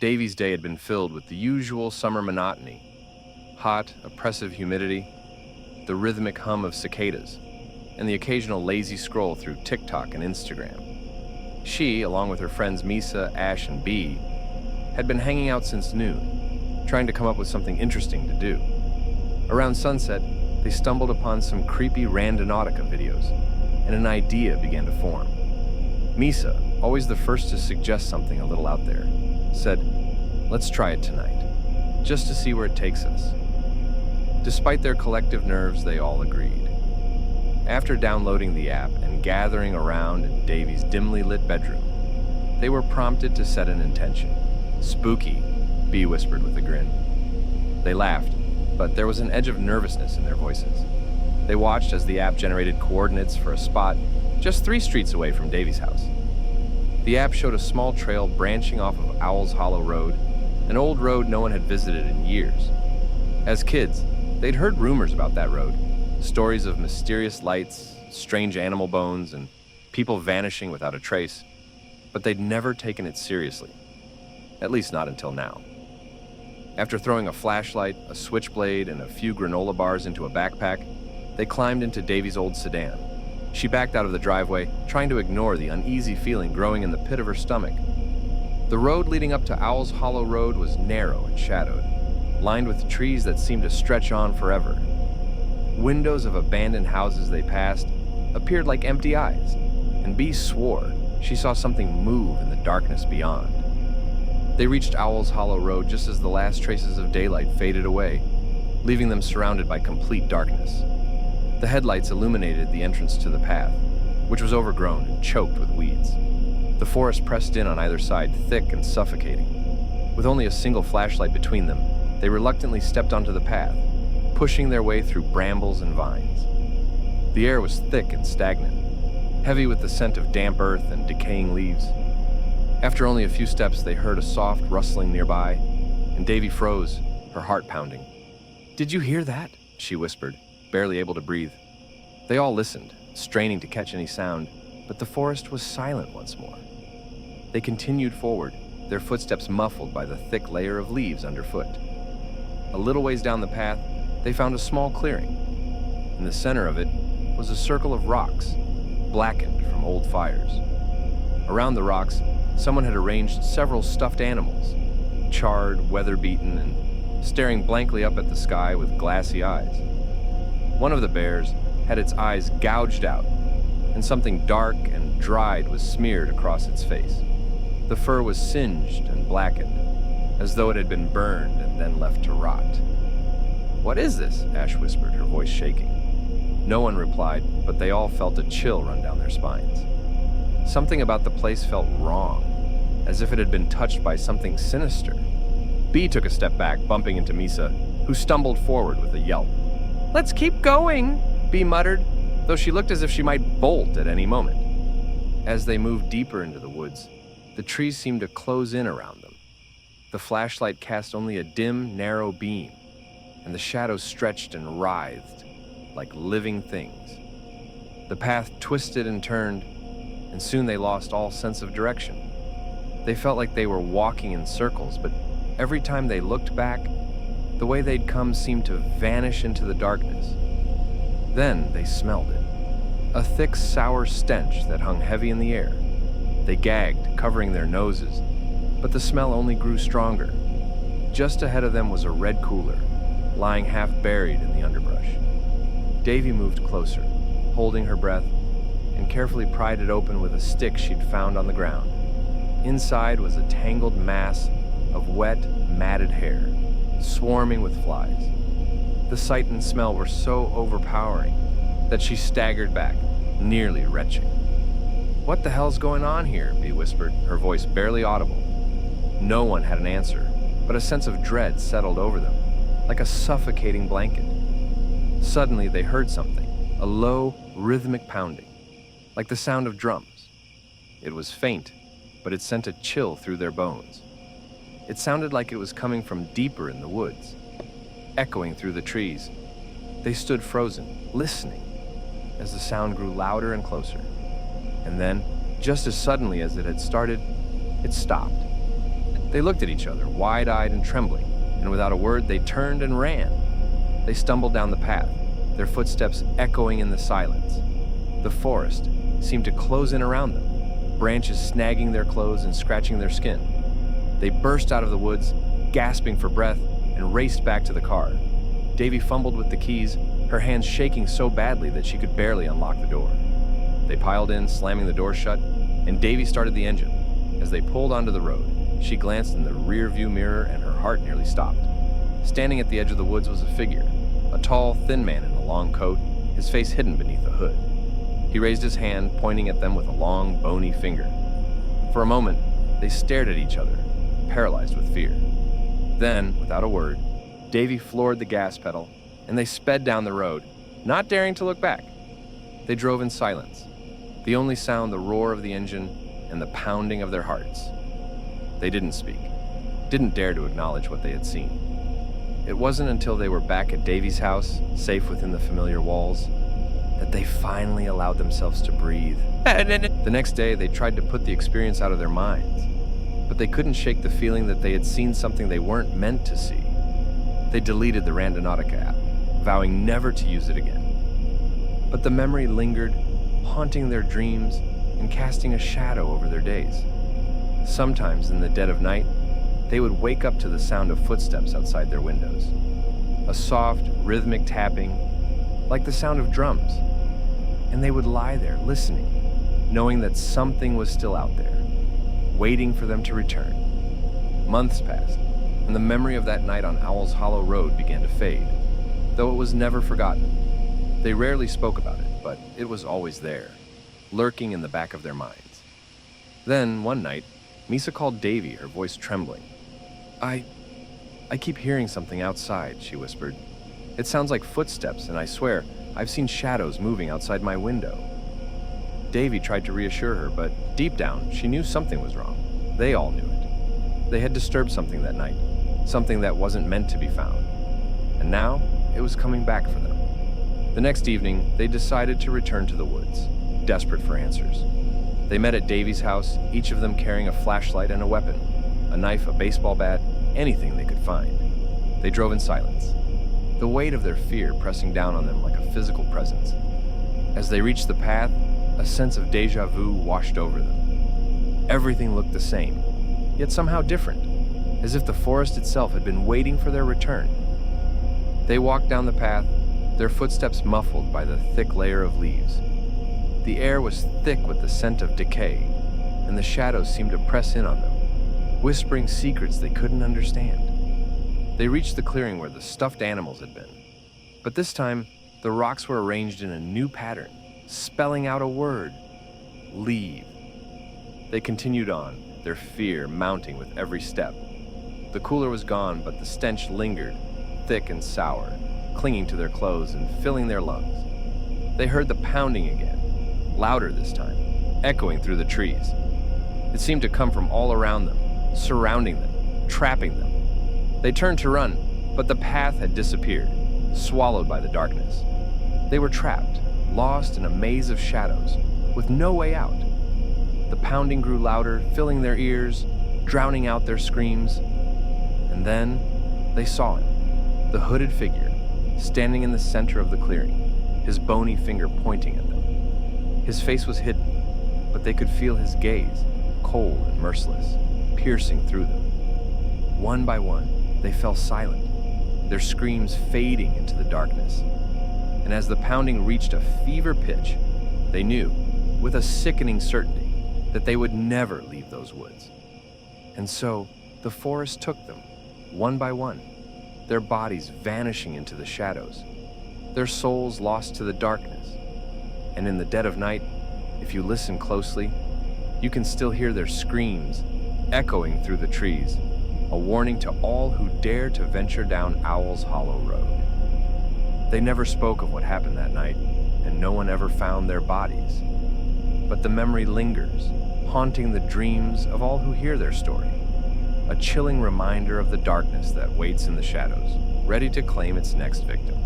Davey's day had been filled with the usual summer monotony: hot, oppressive humidity, the rhythmic hum of cicadas, and the occasional lazy scroll through TikTok and Instagram. She, along with her friends Misa, Ash, and Bee, had been hanging out since noon, trying to come up with something interesting to do. Around sunset, they stumbled upon some creepy Randonautica videos, and an idea began to form. Misa, always the first to suggest something a little out there, said, "Let's try it tonight, just to see where it takes us." Despite their collective nerves, they all agreed. After downloading the app and gathering around in Davey's dimly lit bedroom, they were prompted to set an intention. "Spooky," Bee whispered with a grin. They laughed, but there was an edge of nervousness in their voices. They watched as the app generated coordinates for a spot just 3 streets away from Davey's house. The app showed a small trail branching off of Owl's Hollow Road, an old road no one had visited in years. As kids, they'd heard rumors about that road, stories of mysterious lights, strange animal bones, and people vanishing without a trace, but they'd never taken it seriously, at least not until now. After throwing a flashlight, a switchblade, and a few granola bars into a backpack, they climbed into Davey's old sedan. She backed out of the driveway, trying to ignore the uneasy feeling growing in the pit of her stomach. The road leading up to Owl's Hollow Road was narrow and shadowed, lined with trees that seemed to stretch on forever. Windows of abandoned houses they passed appeared like empty eyes, and Bee swore she saw something move in the darkness beyond. They reached Owl's Hollow Road just as the last traces of daylight faded away, leaving them surrounded by complete darkness. The headlights illuminated the entrance to the path, which was overgrown and choked with weeds. The forest pressed in on either side, thick and suffocating. With only a single flashlight between them, they reluctantly stepped onto the path, pushing their way through brambles and vines. The air was thick and stagnant, heavy with the scent of damp earth and decaying leaves. After only a few steps, they heard a soft rustling nearby, and Davey froze, her heart pounding. "Did you hear that?" she whispered, barely able to breathe. They all listened, straining to catch any sound, but the forest was silent once more. They continued forward, their footsteps muffled by the thick layer of leaves underfoot. A little ways down the path, they found a small clearing. In the center of it was a circle of rocks, blackened from old fires. Around the rocks, someone had arranged several stuffed animals, charred, weather-beaten, and staring blankly up at the sky with glassy eyes. One of the bears had its eyes gouged out, and something dark and dried was smeared across its face. The fur was singed and blackened, as though it had been burned and then left to rot. "What is this?" Ash whispered, her voice shaking. No one replied, but they all felt a chill run down their spines. Something about the place felt wrong, as if it had been touched by something sinister. Bee took a step back, bumping into Misa, who stumbled forward with a yelp. "Let's keep going," Bee muttered, though she looked as if she might bolt at any moment. As they moved deeper into the woods, the trees seemed to close in around them. The flashlight cast only a dim, narrow beam, and the shadows stretched and writhed like living things. The path twisted and turned, and soon they lost all sense of direction. They felt like they were walking in circles, but every time they looked back, the way they'd come seemed to vanish into the darkness. Then they smelled it, a thick, sour stench that hung heavy in the air. They gagged, covering their noses, but the smell only grew stronger. Just ahead of them was a red cooler, lying half buried in the underbrush. Davey moved closer, holding her breath, and carefully pried it open with a stick she'd found on the ground. Inside was a tangled mass of wet, matted hair, swarming with flies. The sight and smell were so overpowering that she staggered back, nearly retching. "What the hell's going on here?" Bee whispered, her voice barely audible. No one had an answer, but a sense of dread settled over them, like a suffocating blanket. Suddenly they heard something, a low, rhythmic pounding, like the sound of drums. It was faint, but it sent a chill through their bones. It sounded like it was coming from deeper in the woods, echoing through the trees. They stood frozen, listening, as the sound grew louder and closer. And then, just as suddenly as it had started, it stopped. They looked at each other, wide-eyed and trembling, and without a word, they turned and ran. They stumbled down the path, their footsteps echoing in the silence. The forest seemed to close in around them, branches snagging their clothes and scratching their skin. They burst out of the woods, gasping for breath, and raced back to the car. Davey fumbled with the keys, her hands shaking so badly that she could barely unlock the door. They piled in, slamming the door shut, and Davey started the engine. As they pulled onto the road, she glanced in the rear-view mirror and her heart nearly stopped. Standing at the edge of the woods was a figure, a tall, thin man in a long coat, his face hidden beneath the hood. He raised his hand, pointing at them with a long, bony finger. For a moment, they stared at each other, paralyzed with fear. Then, without a word, Davey floored the gas pedal, and they sped down the road, not daring to look back. They drove in silence, the only sound the roar of the engine and the pounding of their hearts. They didn't speak, didn't dare to acknowledge what they had seen. It wasn't until they were back at Davey's house, safe within the familiar walls, that they finally allowed themselves to breathe. The next day, they tried to put the experience out of their minds, but they couldn't shake the feeling that they had seen something they weren't meant to see. They deleted the Randonautica app, vowing never to use it again. But the memory lingered, haunting their dreams and casting a shadow over their days. Sometimes, in the dead of night, they would wake up to the sound of footsteps outside their windows. A soft, rhythmic tapping, like the sound of drums. And they would lie there, listening, knowing that something was still out there, waiting for them to return. Months passed, and the memory of that night on Owl's Hollow Road began to fade, though it was never forgotten. They rarely spoke about it, but it was always there, lurking in the back of their minds. Then, one night, Misa called Davey, her voice trembling. I keep hearing something outside," she whispered. "It sounds like footsteps, and I swear, I've seen shadows moving outside my window." Davey tried to reassure her, but deep down, she knew something was wrong. They all knew it. They had disturbed something that night, something that wasn't meant to be found. And now, it was coming back for them. The next evening, they decided to return to the woods, desperate for answers. They met at Davey's house, each of them carrying a flashlight and a weapon, a knife, a baseball bat, anything they could find. They drove in silence, the weight of their fear pressing down on them like a physical presence. As they reached the path, a sense of déjà vu washed over them. Everything looked the same, yet somehow different, as if the forest itself had been waiting for their return. They walked down the path, their footsteps muffled by the thick layer of leaves. The air was thick with the scent of decay, and the shadows seemed to press in on them, whispering secrets they couldn't understand. They reached the clearing where the stuffed animals had been, but this time, the rocks were arranged in a new pattern, spelling out a word: leave. They continued on, their fear mounting with every step. The cooler was gone, but the stench lingered, thick and sour, clinging to their clothes and filling their lungs. They heard the pounding again, louder this time, echoing through the trees. It seemed to come from all around them, surrounding them, trapping them. They turned to run, but the path had disappeared, swallowed by the darkness. They were trapped, lost in a maze of shadows, with no way out. The pounding grew louder, filling their ears, drowning out their screams. And then they saw him, the hooded figure, standing in the center of the clearing, his bony finger pointing at them. His face was hidden, but they could feel his gaze, cold and merciless, piercing through them. One by one, they fell silent, their screams fading into the darkness. And as the pounding reached a fever pitch, they knew, with a sickening certainty, that they would never leave those woods. And so, the forest took them, one by one, their bodies vanishing into the shadows, their souls lost to the darkness. And in the dead of night, if you listen closely, you can still hear their screams echoing through the trees, a warning to all who dare to venture down Owl's Hollow Road. They never spoke of what happened that night, and no one ever found their bodies. But the memory lingers, haunting the dreams of all who hear their story, a chilling reminder of the darkness that waits in the shadows, ready to claim its next victim.